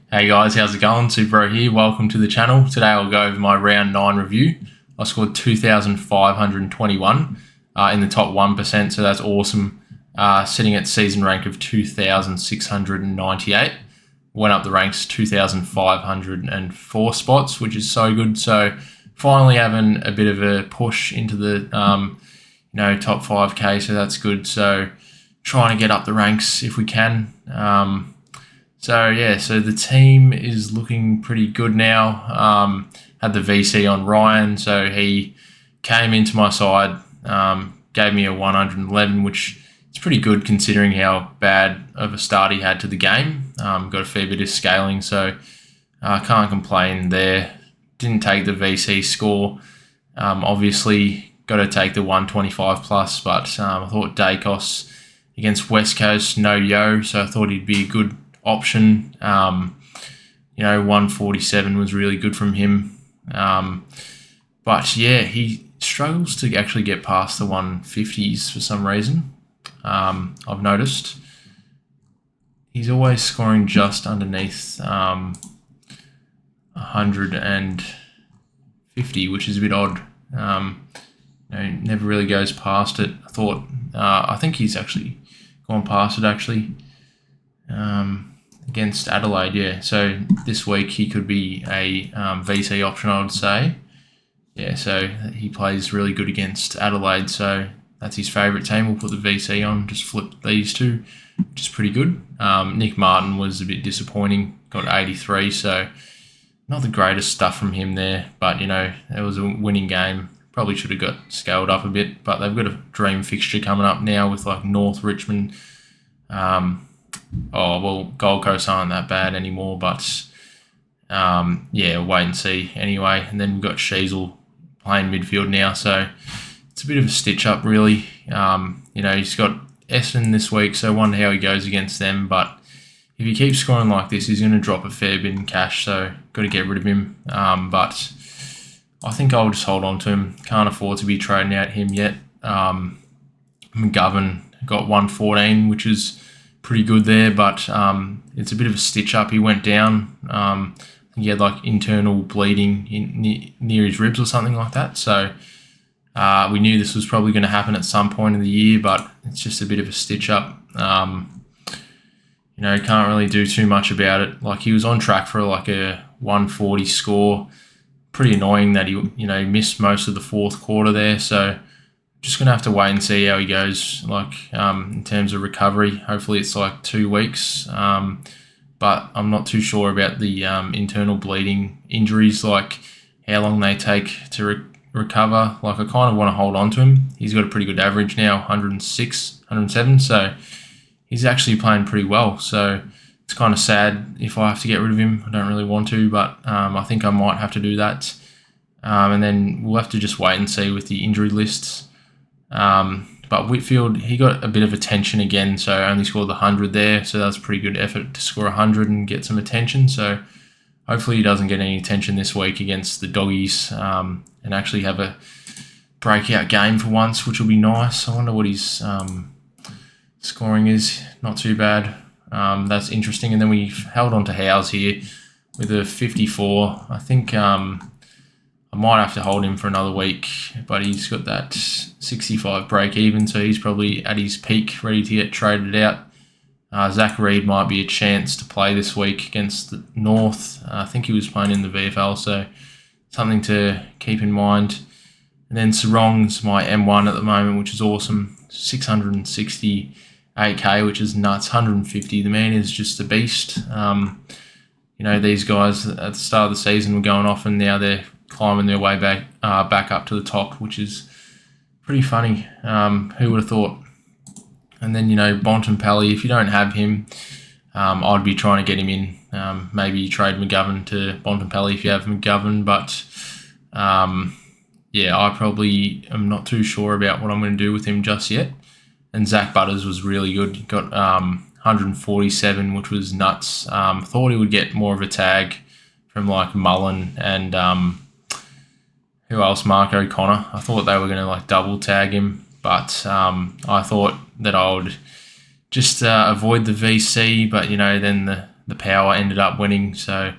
Hey guys, how's it going? Super here. Welcome to the channel. Today I'll go over my round 9 review. I scored 2,521 in the top 1%, so that's awesome. Sitting at season rank of 2,698. Went up the ranks 2,504 spots, which is so good. So finally having a bit of a push into the top 5k, so that's good. So trying to get up the ranks if we can. So the team is looking pretty good now. Had the VC on Ryan, so he came into my side, gave me a 111, which is pretty good considering how bad of a start he had to the game. Got a fair bit of scaling, so I can't complain there. Didn't take the VC score. Obviously, got to take the 125 plus, but I thought Dacos against West Coast, no yo, so I thought he'd be a good option. 147 was really good from him. But yeah, he struggles to actually get past the 150s for some reason. I've noticed. He's always scoring just underneath 150, which is a bit odd. Never really goes past it. I think he's actually gone past it actually. Against Adelaide, yeah. So this week he could be a VC option, I would say. Yeah, so he plays really good against Adelaide, so that's his favourite team. We'll put the VC on, just flip these two, which is pretty good. Nick Martin was a bit disappointing, got 83, so not the greatest stuff from him there, but it was a winning game. Probably should have got scaled up a bit, but they've got a dream fixture coming up now with like North Richmond. Gold Coast aren't that bad anymore, but wait and see anyway. And then we've got Sheasel playing midfield now, so it's a bit of a stitch up really. He's got Essendon this week, so I wonder how he goes against them, but if he keeps scoring like this, he's going to drop a fair bit in cash, so got to get rid of him. But I think I'll just hold on to him. Can't afford to be trading out him yet. McGovern got 114, which is pretty good there, but it's a bit of a stitch up. He went down. I think he had like internal bleeding near his ribs or something like that. So we knew this was probably going to happen at some point in the year, but it's just a bit of a stitch up. Can't really do too much about it. Like he was on track for like a 140 score. Pretty annoying that he missed most of the fourth quarter there. So just going to have to wait and see how he goes, in terms of recovery. Hopefully it's like 2 weeks, but I'm not too sure about the internal bleeding injuries, like how long they take to recover. Like I kind of want to hold on to him. He's got a pretty good average now, 106, 107, so he's actually playing pretty well. So it's kind of sad if I have to get rid of him. I don't really want to, but I think I might have to do that. And then we'll have to just wait and see with the injury lists. But Whitfield, he got a bit of attention again, so only scored the 100 there, so that was a pretty good effort to score 100 and get some attention. So hopefully he doesn't get any attention this week against the Doggies, and actually have a breakout game for once, which will be nice. I wonder what his scoring is. Not too bad. That's interesting. And then we've held on to Howes here with a 54. I think I might have to hold him for another week, but he's got that 65 break even, so he's probably at his peak, ready to get traded out. Zach Reid might be a chance to play this week against the North. I think he was playing in the VFL, so something to keep in mind. And then Sarong's my M1 at the moment, which is awesome. 668k, which is nuts. 150. The man is just a beast. These guys at the start of the season were going off, and now they're climbing their way back up to the top, which is pretty funny. Who would have thought? And then, Bontempelli, if you don't have him, I'd be trying to get him in. Maybe you trade McGovern to Bontempelli if you have McGovern, but I probably am not too sure about what I'm going to do with him just yet. And Zach Butters was really good. He got 147, which was nuts. Thought he would get more of a tag from like Mullen and who else? Mark O'Connor. I thought they were going to double tag him, but I thought that I would just avoid the VC, but then the Power ended up winning. So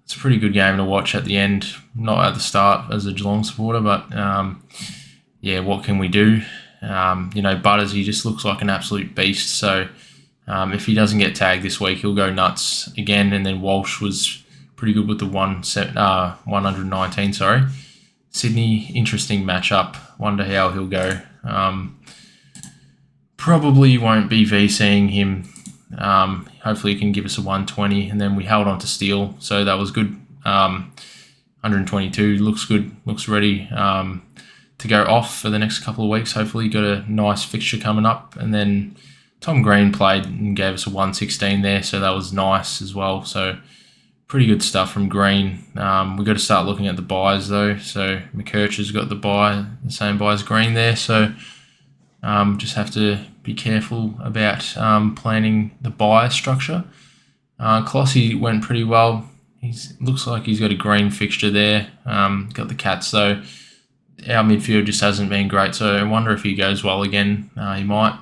it's a pretty good game to watch at the end. Not at the start as a Geelong supporter, but yeah, what can we do? Butters, he just looks like an absolute beast. So if he doesn't get tagged this week, he'll go nuts again. And then Walsh was pretty good with the 119. Sorry, Sydney, interesting matchup. Wonder how he'll go. Probably won't be VCing him. Hopefully he can give us a 120, and then we held on to Steele, so that was good. 122 looks good, looks ready to go off for the next couple of weeks. Hopefully got a nice fixture coming up, and then Tom Green played and gave us a 116 there, so that was nice as well. So pretty good stuff from Green. We've got to start looking at the buys though. So McKercher's got the same buy as Green there, so just have to be careful about planning the buy structure. Clossy went pretty well. Looks like he's got a green fixture there. Got the Cats though. Our midfield just hasn't been great, so I wonder if he goes well again. He might.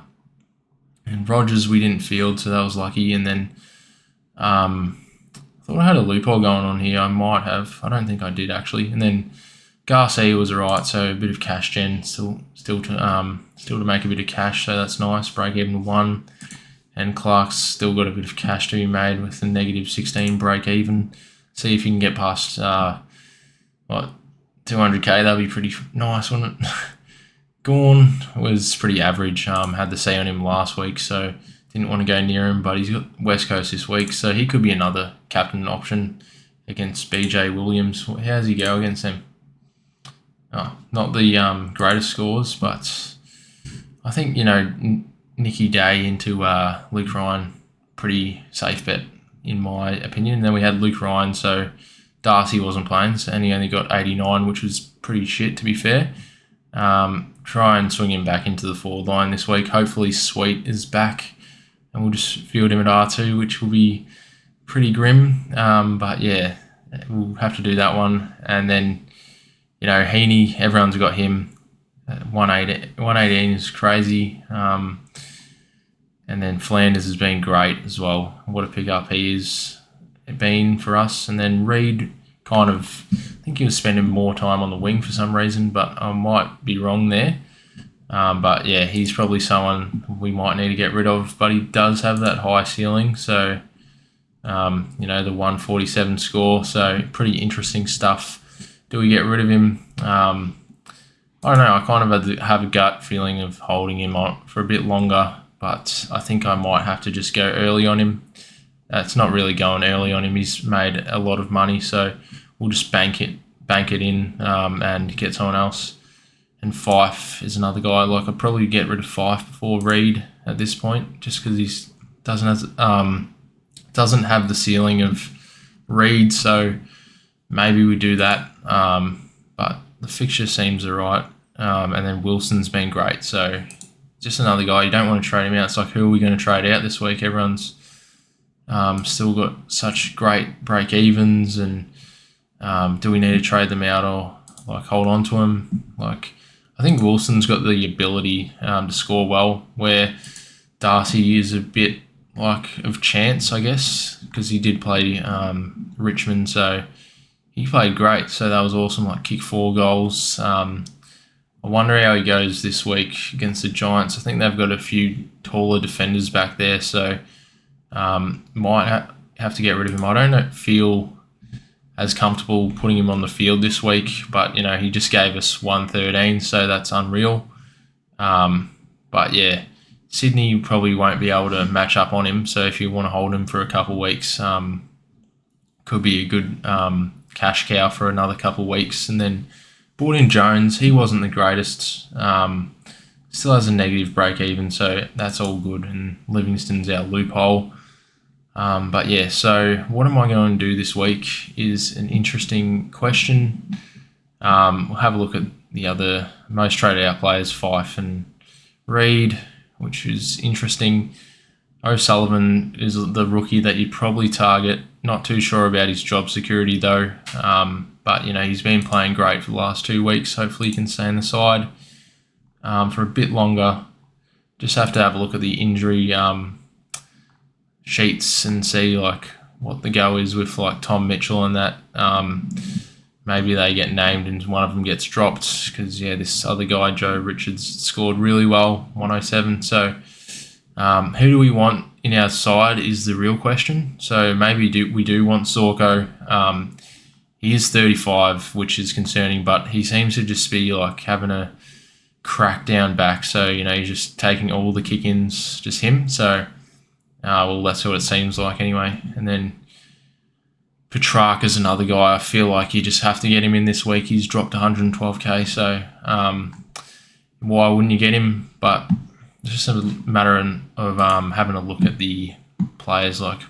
And Rogers we didn't field, so that was lucky. And then I thought I had a loophole going on here. I might have. I don't think I did actually. And then Garcia was alright, so a bit of cash gen still to make a bit of cash, so that's nice. Break even to 1, and Clark's still got a bit of cash to be made with the negative 16 break even. See if you can get past 200k. That'd be pretty nice, wouldn't it? Gawn was pretty average. Had the C on him last week, so didn't want to go near him. But he's got West Coast this week, so he could be another captain option against BJ Williams. How does he go against him? Oh, not the greatest scores, but I think, Nicky Day into Luke Ryan, pretty safe bet in my opinion. And then we had Luke Ryan, so Darcy wasn't playing, and he only got 89, which was pretty shit to be fair. Try and swing him back into the forward line this week. Hopefully Sweet is back, and we'll just field him at R2, which will be pretty grim. But yeah, we'll have to do that one. And then, Heaney, everyone's got him. 118 is crazy. And then Flanders has been great as well. What a pickup he is been for us. And then Reid I think he was spending more time on the wing for some reason, but I might be wrong there. But yeah, he's probably someone we might need to get rid of, but he does have that high ceiling. So, the 147 score. So pretty interesting stuff. Do we get rid of him? I don't know. I kind of have a gut feeling of holding him on for a bit longer, but I think I might have to just go early on him. It's not really going early on him. He's made a lot of money, so we'll just bank it in and get someone else. And Fife is another guy. I'd probably get rid of Fife before Reid at this point, just because he doesn't have the ceiling of Reid. So maybe we do that. But the fixture seems alright. And then Wilson's been great. So just another guy. You don't want to trade him out. It's like, who are we going to trade out this week? Everyone's still got such great break evens, and do we need to trade them out or hold on to them? I think Wilson's got the ability to score well, where Darcy is a bit of chance, I guess, because he did play Richmond, so he played great. So that was awesome. Kick 4 goals. I wonder how he goes this week against the Giants. I think they've got a few taller defenders back there, so might have to get rid of him. I don't feel as comfortable putting him on the field this week, but he just gave us 113, so that's unreal. But yeah, Sydney probably won't be able to match up on him, so if you want to hold him for a couple of weeks, could be a good cash cow for another couple of weeks. And then brought in Jones. He wasn't the greatest. Still has a negative break even, so that's all good. And Livingston's our loophole. But yeah, so what am I going to do this week is an interesting question. We'll have a look at the other most traded out players, Fife and Reid, which is interesting. O'Sullivan is the rookie that you'd probably target. Not too sure about his job security though. But he's been playing great for the last 2 weeks. Hopefully he can stay on the side for a bit longer. Just have to have a look at the injury sheets and see what the go is with like Tom Mitchell and that. Maybe they get named and one of them gets dropped because, this other guy, Joe Richards, scored really well, 107. So who do we want in our side is the real question. So maybe we do want Zorko. He is 35, which is concerning, but he seems to just be like having a crackdown back. So, he's just taking all the kick-ins, just him. So, that's what it seems like anyway. And then Petrarca's another guy. I feel like you just have to get him in this week. He's dropped 112k, so why wouldn't you get him? But it's just a matter of having a look at the players. Like,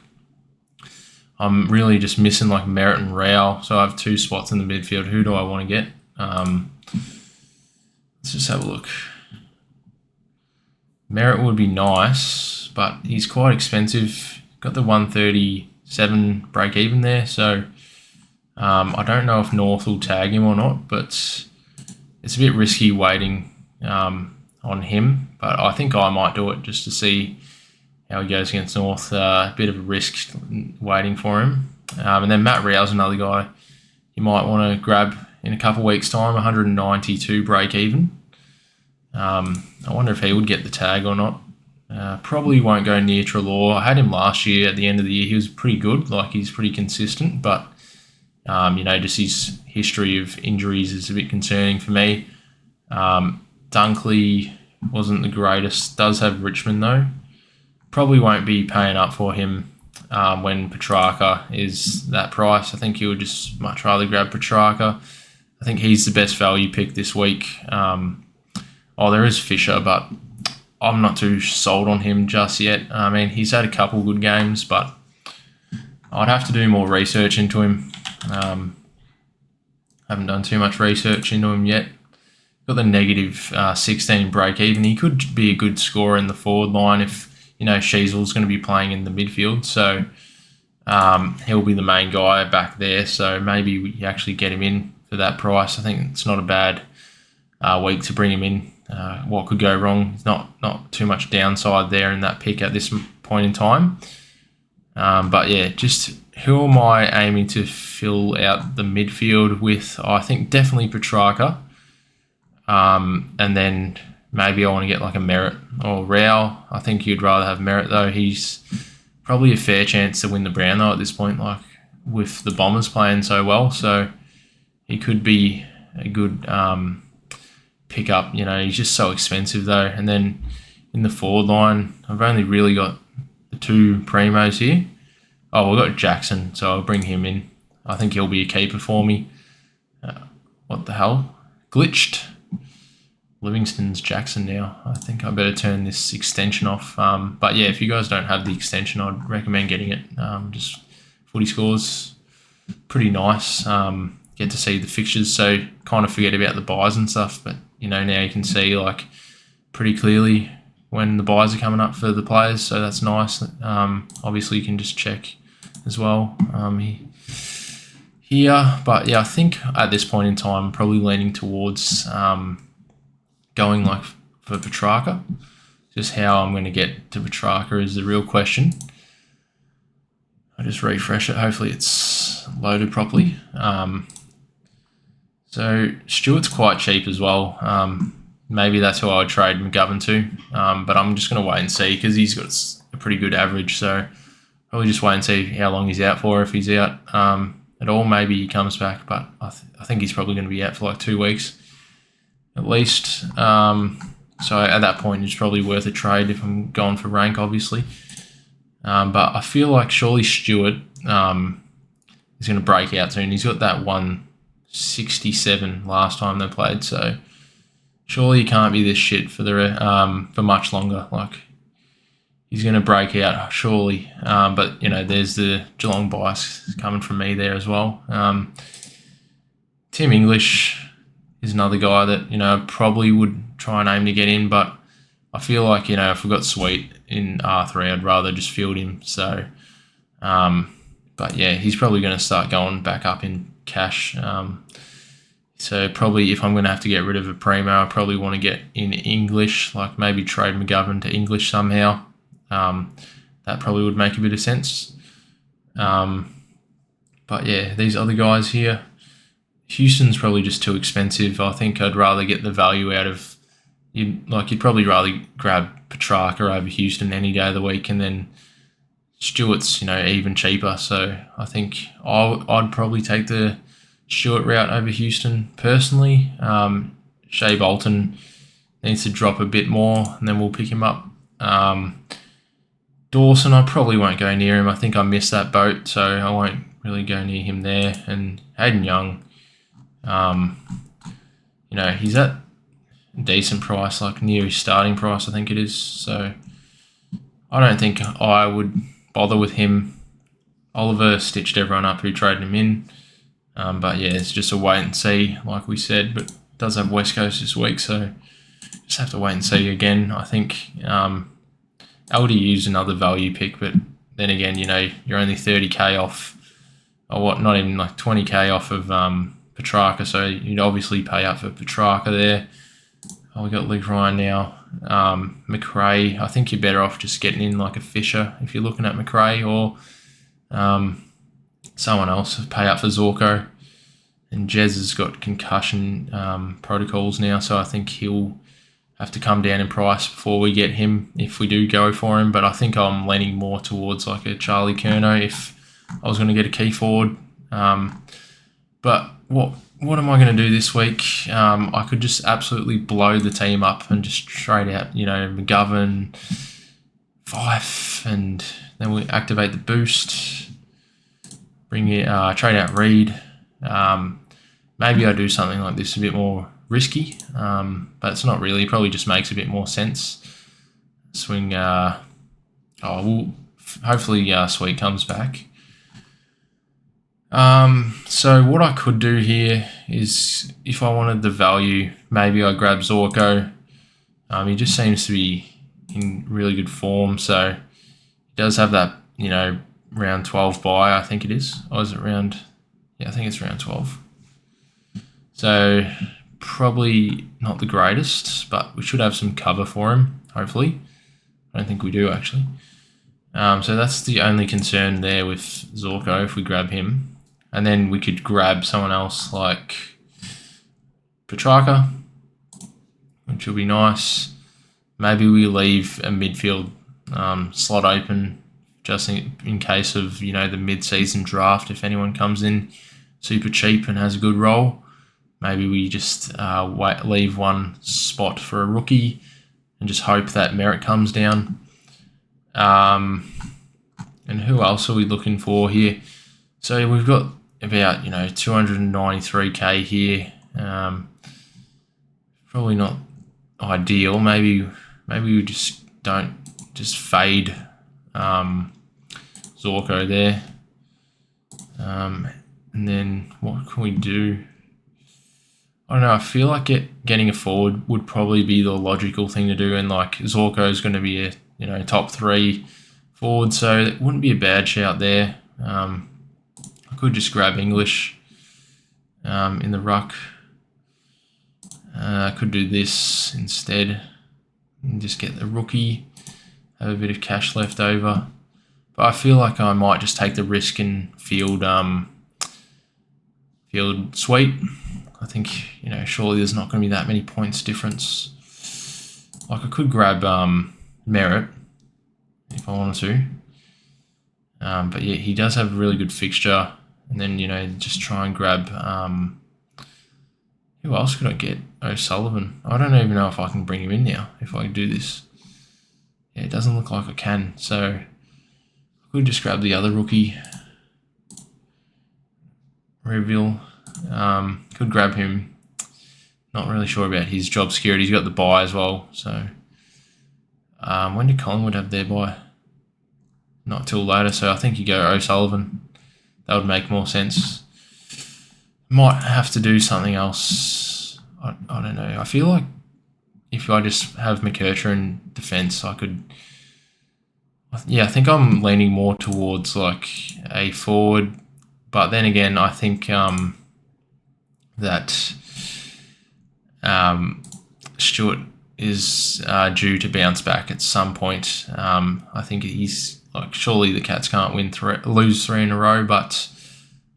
I'm really just missing like Merritt and Rao, so I have 2 spots in the midfield. Who do I want to get? Let's just have a look. Merritt would be nice, but he's quite expensive. Got the 137 break even there, so I don't know if North will tag him or not, but it's a bit risky waiting on him. But I think I might do it just to see how he goes against North. A bit of a risk waiting for him. And then Matt Rao's another guy you might want to grab in a couple of weeks' time, 192 break even. I wonder if he would get the tag or not. Probably won't go near Treloar. I had him last year at the end of the year. He was pretty good, like he's pretty consistent, but just his history of injuries is a bit concerning for me. Dunkley wasn't the greatest. Does have Richmond though. Probably won't be paying up for him when Petrarca is that price. I think you would just much rather grab Petrarca. I think he's the best value pick this week. There is Fisher, but I'm not too sold on him just yet. I mean, he's had a couple good games, but I'd have to do more research into him. Haven't done too much research into him yet. Got the negative 16 break even. He could be a good scorer in the forward line if Sheasel's going to be playing in the midfield. So he'll be the main guy back there. So maybe we actually get him in for that price. I think it's not a bad week to bring him in. What could go wrong? There's not too much downside there in that pick at this point in time. But yeah, just who am I aiming to fill out the midfield with? I think definitely Petrarca. And then maybe I want to get like a Merritt or Rao. I think you'd rather have Merritt though. He's probably a fair chance to win the Brownlow at this point, like with the Bombers playing so well. So he could be a good pick up. He's just so expensive though. And then in the forward line, I've only really got the 2 primos here. Oh, we've got Jackson, so I'll bring him in. I think he'll be a keeper for me. What the hell? Glitched. Livingston's Jackson now. I think I better turn this extension off. But yeah, if you guys don't have the extension, I'd recommend getting it. Just footy scores, pretty nice. Get to see the fixtures, so kind of forget about the buys and stuff. But now you can see like pretty clearly when the buys are coming up for the players, so that's nice. Obviously, you can just check as well here. But yeah, I think at this point in time, I'm probably leaning towards going like for Petrarca. Just how I'm going to get to Petrarca is the real question. I just refresh it. Hopefully it's loaded properly. So Stewart's quite cheap as well. Maybe that's who I would trade McGovern to. But I'm just going to wait and see because he's got a pretty good average. So probably just wait and see how long he's out for. If he's out at all, maybe he comes back. But I think he's probably going to be out for like 2 weeks at least. So at that point, it's probably worth a trade if I'm going for rank, obviously. But I feel like surely Stewart is going to break out soon. He's got that 167 last time they played, so surely he can't be this shit for much longer. Like he's going to break out, surely. But there's the Geelong bias coming from me there as well. Tim English is another guy that probably would try and aim to get in, but I feel like if we've got Sweet in R3, I'd rather just field him. So, but yeah, he's probably going to start going back up in cash. So probably if I'm going to have to get rid of a primo, I probably want to get in English, like maybe trade McGovern to English somehow. That probably would make a bit of sense. But yeah, these other guys here, Houston's probably just too expensive. I think I'd rather get the value out of you'd probably rather grab Petrarca over Houston any day of the week, and then Stewart's even cheaper. So I think I'd probably take the Stewart route over Houston personally. Shea Bolton needs to drop a bit more, and then we'll pick him up. Dawson, I probably won't go near him. I think I missed that boat, so I won't really go near him there. And Hayden Young, he's at a decent price, like near his starting price, I think it is. So I don't think I would bother with him. Oliver stitched everyone up who traded him in. But yeah, it's just a wait and see, like we said. But it does have West Coast this week, so just have to wait and see again. I think LDU's another value pick, but then again, you're only 30k off, or what? Not even like 20k off of Petrarca, so you'd obviously pay up for Petrarca there. We got Luke Ryan now. McRae, I think you're better off just getting in like a Fisher if you're looking at McRae, or someone else. Pay up for Zorko. And Jez has got concussion protocols now, so I think he'll have to come down in price before we get him if we do go for him. But I think I'm leaning more towards like a Charlie Curnow if I was going to get a key forward. But what am I going to do this week? I could just absolutely blow the team up and just trade out, McGovern, Fife, and then we activate the boost. Trade out Reed. Maybe I do something like this a bit more risky, but it's not really. It probably just makes a bit more sense. Swing. Hopefully Sweet comes back. So what I could do here is, if I wanted the value, maybe I grab Zorko. He just seems to be in really good form, so he does have that, round 12 bye, I think it is. Or is it round? Yeah, I think it's round 12. So probably not the greatest, but we should have some cover for him, hopefully. I don't think we do, actually. So that's the only concern there with Zorko if we grab him. And then we could grab someone else like Petrarca, which will be nice. Maybe we leave a midfield slot open just in case of, the mid-season draft. If anyone comes in super cheap and has a good role, maybe we just leave one spot for a rookie and just hope that merit comes down. And who else are we looking for here? So we've got about 293k here. Probably not ideal. Maybe we just don't fade Zorko there. And then what can we do? I don't know. I feel like getting a forward would probably be the logical thing to do, and like Zorko is going to be a top 3 forward, so it wouldn't be a bad shout there. I could just grab English in the ruck. I could do this instead and just get the rookie, have a bit of cash left over. But I feel like I might just take the risk and field Sweet. I think, surely there's not going to be that many points difference. Like I could grab Merritt if I wanted to. But yeah, he does have a really good fixture. And then, just try and grab... who else could I get? O'Sullivan. I don't even know if I can bring him in now, if I do this. Yeah, it doesn't look like I can. So I could just grab the other rookie. Reveal. Could grab him. Not really sure about his job security. He's got the bye as well. So when did Collingwood have their bye? Not till later. So I think you go O'Sullivan. That would make more sense. Might have to do something else. I don't know. I feel like if I just have McKercher in defence, I could... Yeah, I think I'm leaning more towards like a forward. But then again, I think that Stewart is due to bounce back at some point. I think he's Like, surely the Cats can't lose 3 in a row, but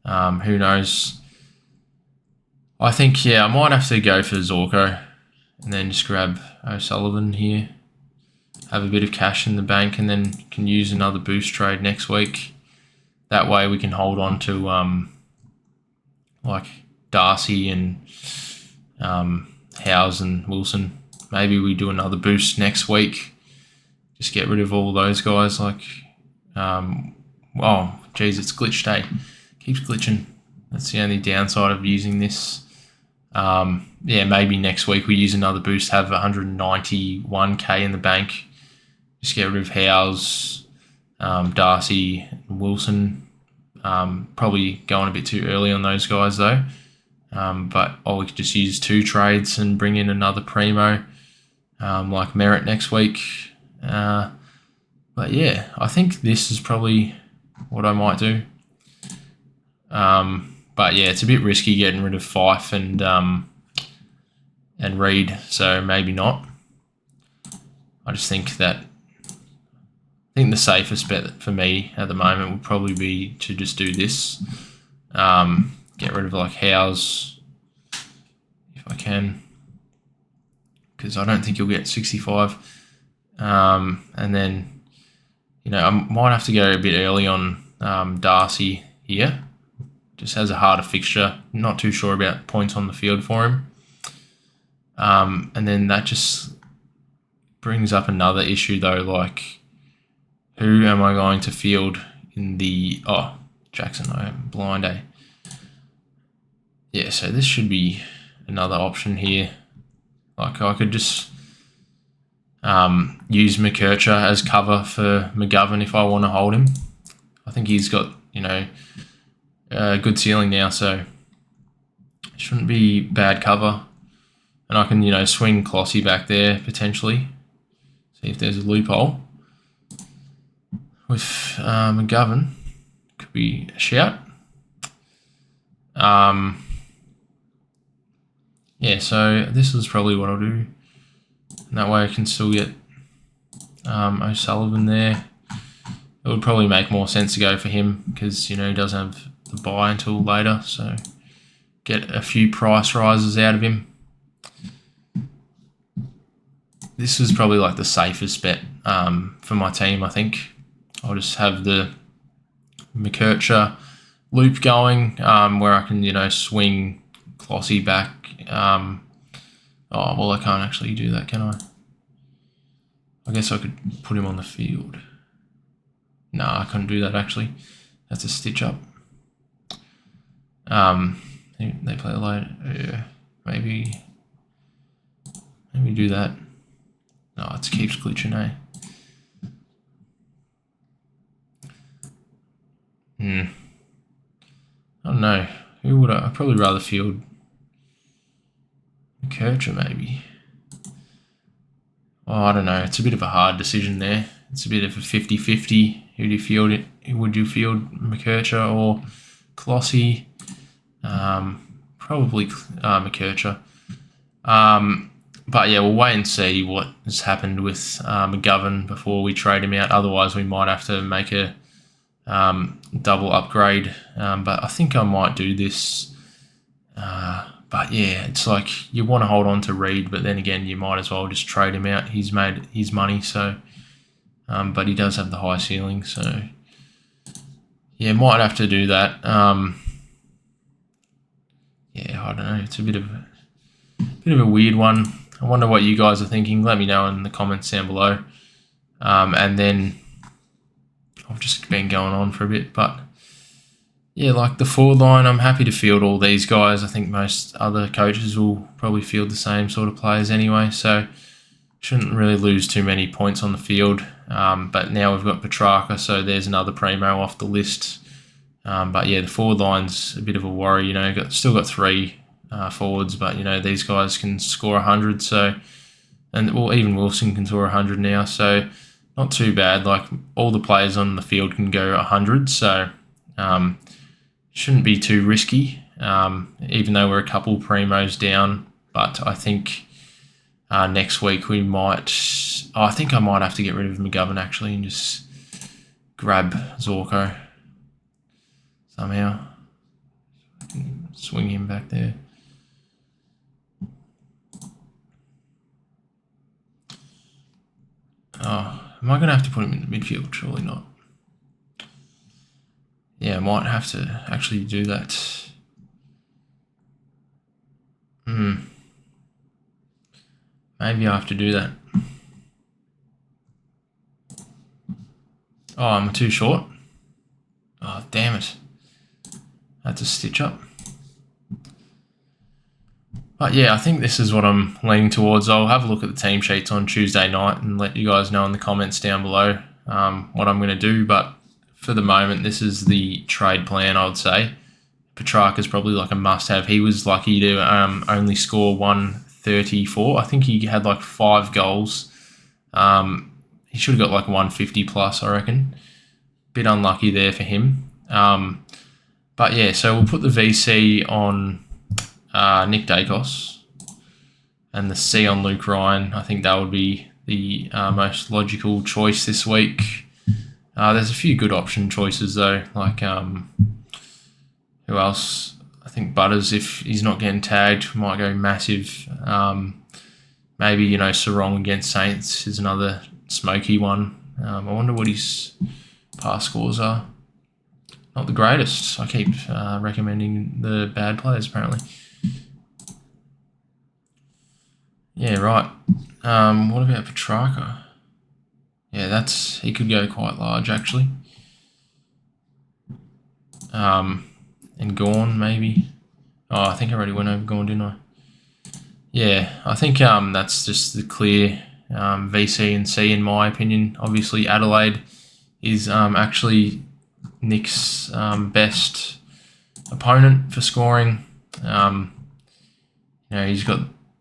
who knows? I think, yeah, I might have to go for Zorko and then just grab O'Sullivan here. Have a bit of cash in the bank and then can use another boost trade next week. That way we can hold on to like Darcy and Howes and Wilson. Maybe we do another boost next week. Just get rid of all those guys. Like, oh, geez, it's glitched, eh? Keeps glitching. That's the only downside of using this. Yeah, maybe next week we use another boost, have 191k in the bank. Just get rid of Howes, Darcy, and Wilson. Probably going a bit too early on those guys though. We could just use 2 trades and bring in another primo, like Merritt next week. But yeah, I think this is probably what I might do. But yeah, it's a bit risky getting rid of Fife and Reed, so maybe not. I just think that the safest bet for me at the moment would probably be to just do this. Get rid of like Howes if I can, because I don't think you'll get 65. And then, I might have to go a bit early on Darcy here. Just has a harder fixture. Not too sure about points on the field for him. And then that just brings up another issue though, like who am I going to field in the... Oh, Jackson, I am blind, eh? Yeah, so this should be another option here. Like I could just use McKercher as cover for McGovern if I want to hold him. I think he's got, a good ceiling now, so it shouldn't be bad cover. And I can, swing Clossy back there potentially. See if there's a loophole. With McGovern, could be a shout. Yeah, so this is probably what I'll do. And that way I can still get O'Sullivan there. It would probably make more sense to go for him because, he doesn't have the buy until later. So get a few price rises out of him. This is probably like the safest bet for my team, I think. I'll just have the McKercher loop going where I can, swing Clossy back. I can't actually do that, can I? I guess I could put him on the field. Nah, I couldn't do that actually. That's a stitch up. They play late. Yeah, maybe do that. No, it keeps glitching, eh? I don't know. Who would I'd probably rather field McKercher maybe. Oh, I don't know. It's a bit of a hard decision there. It's a bit of a 50-50. Who do you field it? Would you field McKercher or Clossy? Probably McKercher. But yeah, we'll wait and see what has happened with McGovern before we trade him out. Otherwise, we might have to make a double upgrade. But I think I might do this. But yeah, it's like you want to hold on to Reed, but then again, you might as well just trade him out. He's made his money, so but he does have the high ceiling, so yeah, might have to do that. Yeah, I don't know. It's a bit of a weird one. I wonder what you guys are thinking. Let me know in the comments down below. And then I've just been going on for a bit, but yeah, like the forward line, I'm happy to field all these guys. I think most other coaches will probably field the same sort of players anyway, so shouldn't really lose too many points on the field. But now we've got Petrarca, so there's another primo off the list. But yeah, the forward line's a bit of a worry. Still got 3 forwards, but these guys can score 100. So, even Wilson can score 100 now. So not too bad. Like all the players on the field can go 100. So shouldn't be too risky. Even though we're a couple primos down, but I think next week we might. I think I might have to get rid of McGovern actually and just grab Zorko somehow. Swing him back there. Oh, am I going to have to put him in the midfield? Surely not. Yeah, I might have to actually do that. Maybe I have to do that. Oh, I'm too short. Oh, damn it. I had to stitch up. But yeah, I think this is what I'm leaning towards. I'll have a look at the team sheets on Tuesday night and let you guys know in the comments down below what I'm going to do. But for the moment, this is the trade plan, I would say. Petrarca's probably like a must-have. He was lucky to only score 134. I think he had like 5 goals. He should have got like 150 plus, I reckon. Bit unlucky there for him. But yeah, so we'll put the VC on Nick Dacos and the C on Luke Ryan. I think that would be the most logical choice this week. There's a few good option choices though, like who else? I think Butters, if he's not getting tagged, might go massive. Maybe, you know, Sarong against Saints is another smoky one. I wonder what his past scores are. Not the greatest. I keep recommending the bad players, apparently. Yeah, right. What about Petrarca? Yeah, he could go quite large, actually. And Gorn, maybe. Oh, I think I already went over Gorn, didn't I? Yeah, I think that's just the clear VC and C in my opinion. Obviously, Adelaide is actually Nick's best opponent for scoring. You know, he's got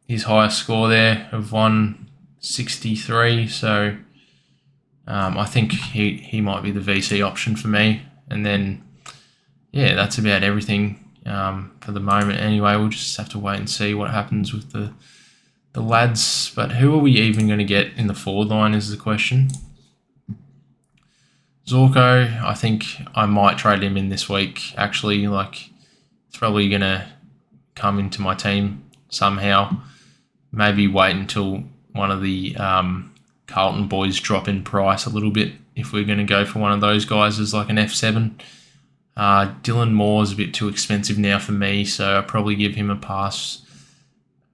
his highest score there of 163, so I think he might be the VC option for me. And then, yeah, that's about everything for the moment. Anyway, we'll just have to wait and see what happens with the lads. But who are we even going to get in the forward line is the question. Zorko, I think I might trade him in this week. Actually, like, it's probably going to come into my team somehow. Maybe wait until one of the Carlton boys drop in price a little bit if we're going to go for one of those guys as like an F7. Dylan Moore's a bit too expensive now for me, so I'll probably give him a pass.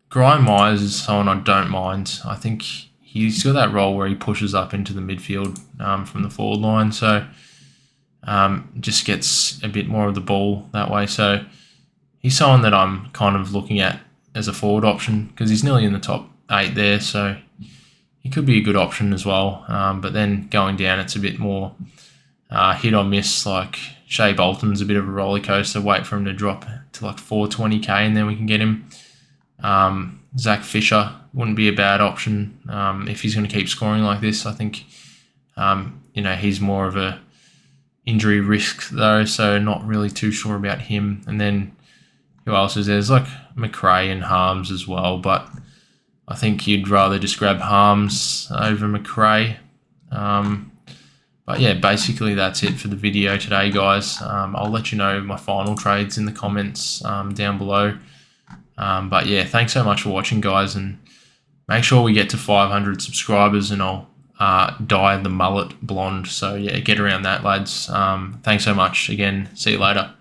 Graham Myers is someone I don't mind. I think he's got that role where he pushes up into the midfield from the forward line, so just gets a bit more of the ball that way. So he's someone that I'm kind of looking at as a forward option because he's nearly in the top 8 there, so he could be a good option as well. But then going down, it's a bit more hit or miss. Like Shea Bolton's a bit of a roller coaster. Wait for him to drop to like 420k and then we can get him. Zach Fisher wouldn't be a bad option if he's going to keep scoring like this. I think you know, he's more of a injury risk though, so not really too sure about him. And then who else is there? There's like McRae and Harms as well, but I think you'd rather just grab Harms over McRae. But yeah, basically that's it for the video today, guys. I'll let you know my final trades in the comments down below. But yeah, thanks so much for watching, guys, and make sure we get to 500 subscribers and I'll dye the mullet blonde. So yeah, get around that, lads. Thanks so much again. See you later.